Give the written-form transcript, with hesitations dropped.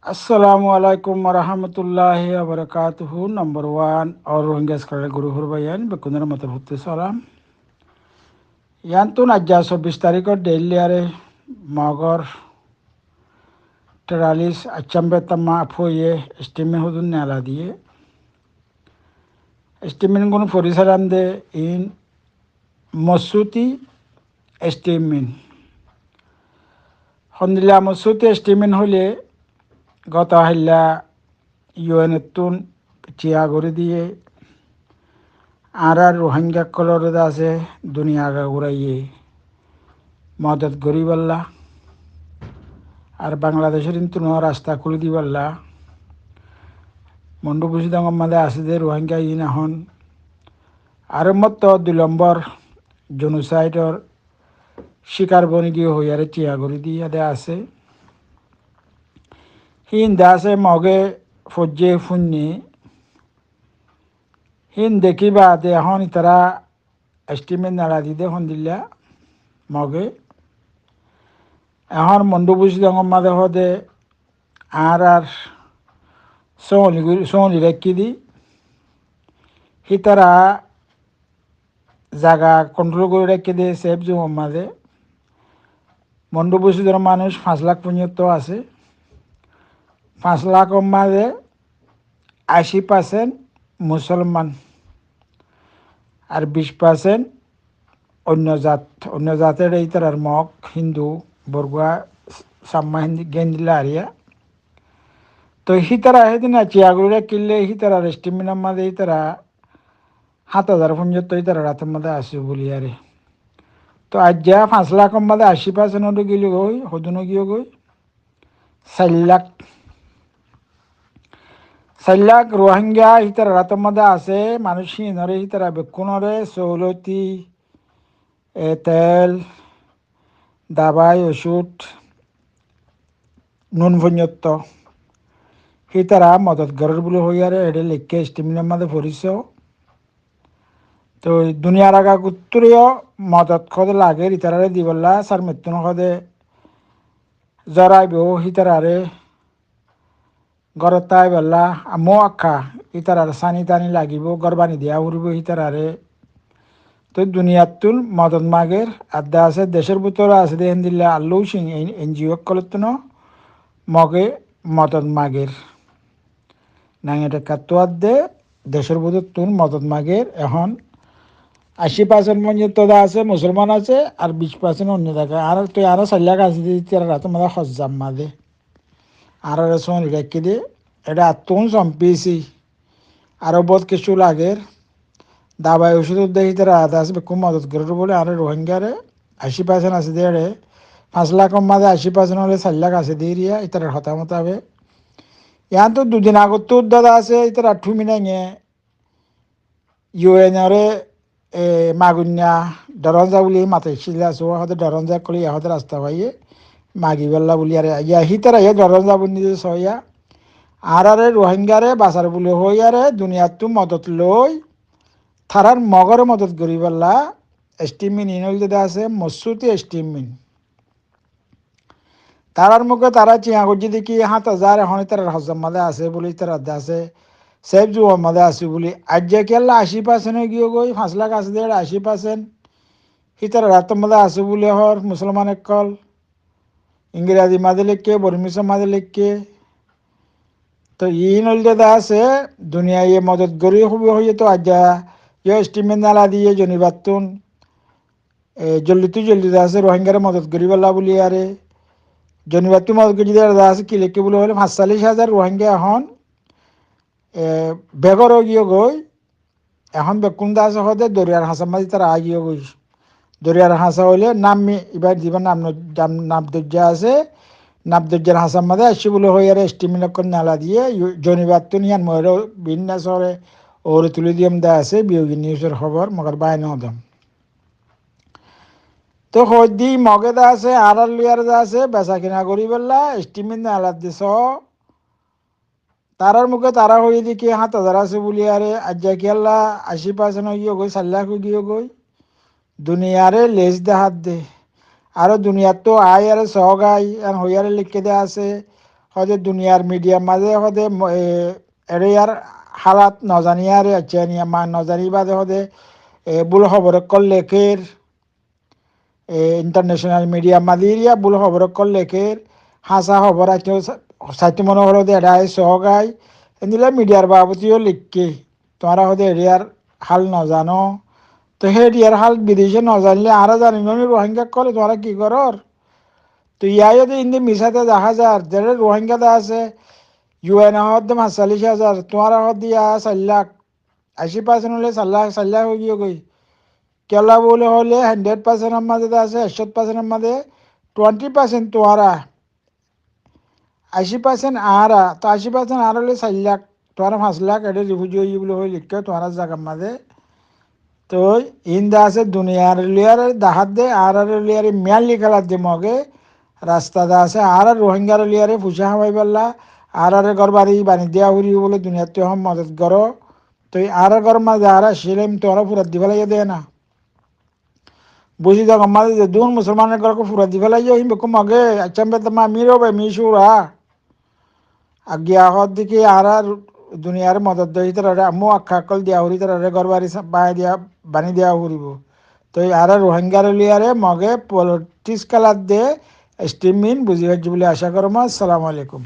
Assalamu alaikum warahmatullahi wabarakatuh. Number one, और Rohingya scholar गुरु हुरबायान बेकुंदर मतलब हुत्ते सलाम. Yantun aja 24 তারিখৰ দিল্লী আৰে মগৰ তেৰালিছ আচ্ছাম্বে তামা আফুয়ে ষ্টিমে হুদুন নেলা দিয়ে ষ্টিমিন গুণ ফরিসারাম দে ইন মসুতি ষ্টিমিন সন্দিলা মসুতি ষ্টিমিন হলে গত হাইলা ইউএনতুন চিয়া করে দিয়ে আর রোহিঙ্গা কলর আছে দুনিয়া উড়াইয়ে মদত গরিবাল্লা আর বাংলাদেশের কিন্তু রাস্তা খুলে দিবাল্লা মন্ডু বুঝি দাঙ্গর মাঝে আছে যে রোহিঙ্গা ইন এখন আর মত 2 নম্বর জেনোসাইডর শিকার বনি গিয়ে হইয়ারে চিয়া করে দিয়ে আছে হিন্দা আছে মগে ফজ্জে ফুন্নি হিন দেখিবা দে এখন তারা এস্টিমেট নাড়া দিতে হন দিল্লা মগে এখন মন্ডু বুঝি দাঙ্গর মাঝে হদে আর সোহনি রেখি দি হি তারা জায়গা কন্ট্রোল করে রেখে দিয়ে সেফ জোন মাঝে মন্ডু বসুদের মানুষ 5 লাখ পর্যন্ত আছে 5 লাখের মাঝে 80% মুসলমান আর 20% অন্য জাতের এই তার মগ হিন্দু বরগুয়া সাম্মা হিন্দি গেন্দিলা আরিয়া তো হি তারা সেদিন চিয়াগুড়ে কিনলে হি তারা রেস্টিমিনার মাঝে হি তারা 7,000 পর্যন্ত হি তারা রাতের মধ্যে আসে বলি আরে তো আজ যা 5 লাখের মধ্যে 80% গেলে গই হদুনো গিয়ে গই 4 লাখ 4 লাখ রোহিঙ্গা হিতারা রাতের মধ্যে আছে মানুষ হিনরে হিতারা বেকুনরে সৌলতি তেল দাবাই ওষুধ নুন পর্যন্ত হিতারা মদত গরের বলে হইয়ারে এটা লিখে স্টিমিনের মধ্যে পড়িস তো দুনিয়ার আগা উত্তরীয় মদত খদে লাগে ইতারারে দিবল্লা সার মৃত্যু খদে জরাইব হিতারারে গরত তাই বেলা আমো আখা ইতারার সানি টানি লাগিব গরবানি দিয়া উড়ব ইতারারে তো দুনিয়াতুল মদত মাগের আড্ডা আছে দেশের ভিতরে আছে দেখেন দিল্লা আল্লু সিং এনজিও কলতন মগে মদত মাগের নাঙেটা কাতুয়ার দে দেশের ভিতর তুন মদত মাগের এখন 80% পর্যন্ত আছে মুসলমান আছে আর 20% অন্য জায়গায় আর তুই আরো 4 লাখ আছে তারা রাত মাদা হজ্জাম মাদে আর সোন রেখে দিয়ে এটা তুন চম্পিছি আরো বহুত কিছু লাগের দাবাই ওষুধ দেখি তারা আদা আসবে খুব মদত করে বলে আর রোহিঙ্গারে 80% আছে দিয়ে 5 লাখের মাঝে 80% হলে 4 লাখ আছে দিয়ে রিয়া ইতার হতামত হবে ইয়ান তো 2 দিন আগত তো দাদা আছে ইতার 8 মিনাঙে ইউএনরে মাগুন্যা ডরঞ্জা বলি মাথায় ছিল আছো হয়তো ডরঞ্জা করি হয়তো রাস্তা পাইয়ে মাগি বেল্লা বলি আর ইয়া হিতারা ইয়া ডরঞ্জা বলি সইয়া আর রোহিঙ্গারে বাসার বলে হইয়ারে দুনিয়াতো মদত লই থারার মগরে মদত করি বেল্লা স্টিমিন ইনল যেটা আছে মসুতি স্টিমিন তারার মুখে তারা চিয়া করছি দেখি 7,000 এখন তার হজম মাদে আছে বলি তারা আছে সেফ জুয়ার মাদে আছে বলি আজ যে কেলা 80% গিয়ে গই 5 লাখ আছে 80% হিতার রাতের মাদে আছে বলে হর মুসলমান কল ইংরেজি মাদে লিখকে বর্মিস মাদে লিখকে তো ইন যেটা আছে দুনিয়া ইয়ে মদত গরি হবে হয়ে তো আজ ইয়ে স্টিমেন নালা দিয়ে জনিবাতুন জলদি আছে রোহিঙ্গারে মদত করি বেলা বলি আরে জনিবাতু মদত করি আছে কি লিখে বলে হলে 45,000 রোহিঙ্গা এখন বেগর গিয়ে গই এখন বেকুন্দা আছে হতে দরিয়ার হাসা মাঝি তারা আগিয়ে গই দরিয়ার হাসা হইলে নামি এবার দিবার নামদর্জা আছে নামদর্জার হাসার মাঝে আসি বলে হয়ে আর স্টিমিনকর নালা দিয়ে জনিবাতু নিয়ান ময়ূর ভিন্ন শহরে ওরে তুলে দিয়াম দেয়া আছে বিয়োগী নিউজের খবর মগর বাইন হদম তো হদি মগে দা আছে আর লিয়ার দা আছে বেচা কিনা করি বেলা স্টিমিন নালার দিছ তারার মুখে তারা হয়ে দেখি 7,000 আছে বলি আরে আজ কেলা 80% গিয়ে গই 4 লাখ গিয়ে গই দুনিয়ারে লেজ দে হাত দে আরো দুনিয়ার তো আয় আর সহগাই আর হইয়ারে লিখে দেয়া আছে হদে দুনিয়ার মিডিয়ার মাঝে হদে এরিয়ার হালাত নজানিয়ারে আছে নিয়ে মা নজানি বাদে হদে বুল খবর লেখের ইন্টারন্যাশনাল মিডিয়া মাদিরিয়া বুল খবর লেখের হাসা খবর আছে সাহিত্য মনে হলো এড়াই সহগাই এদিলে মিডিয়ার বাবতিও লিখকে তোমরা হদে এরিয়ার হাল নজানো তো হে এরিয়ার হাল বিদেশে নজানলে আরো জানিনি রোহিঙ্গা কলে তোমরা কি করর তো ইয়াই যদি ইন্দি মিশাতে দেখা যায় যারা রোহিঙ্গাতে আছে ইউএন হদ্দে ৪৫,০০০ তোমার হদ দিয়া ৪ লাখ ৮০% হলে ৪ লাখ হয়ে গিয়ে গই কেলা বলে হলে 100% মাঝে আছে ১০০% মাঝে 20% তোমারা ৮০% আরা তো ৮০% আর হলে ৪ লাখ তোমার ৫ লাখ এটা রিফিউজি হয়ে বলে হয়ে লিখকে তোমার জায়গার মাঝে তো ইন্দা আছে দুনিয়ার লিয়ার দাহাত দে আর লিয়ারে মিয়াল লিখালার দে মগে রাস্তাটা আছে আর রোহিঙ্গার লিয়ারে ফুসা হামাই পাল্লা আর ঘর বাড়ি বানি দেওয়া উড়ি বলে দুনিয়াতে হম মদত করো তো আর ঘর মাঝে আর শিলেম তোরা ফুরাত দি ফেলাই দেয় না বুঝি দেখ আমাদের যে দুন মুসলমানের ঘরকে ফুরাত দি ফেলাই যাই বেকম মগে আচ্ছা বেতমা মিরো বে মিশুরা আজ্ঞা হদ দিকে আর দুনিয়ার মদত দেয় তারা আমু আখ্যা কল দিয়া উড়ি তারা ঘর বাড়ি বাই দিয়া বানি দেওয়া উড়িব তো আর রোহিঙ্গার লিয়ারে মগে পলিটিক্স কালার দে স্টিমিন বুঝি হচ্ছে বলে আশা করম। আসসালামু আলাইকুম।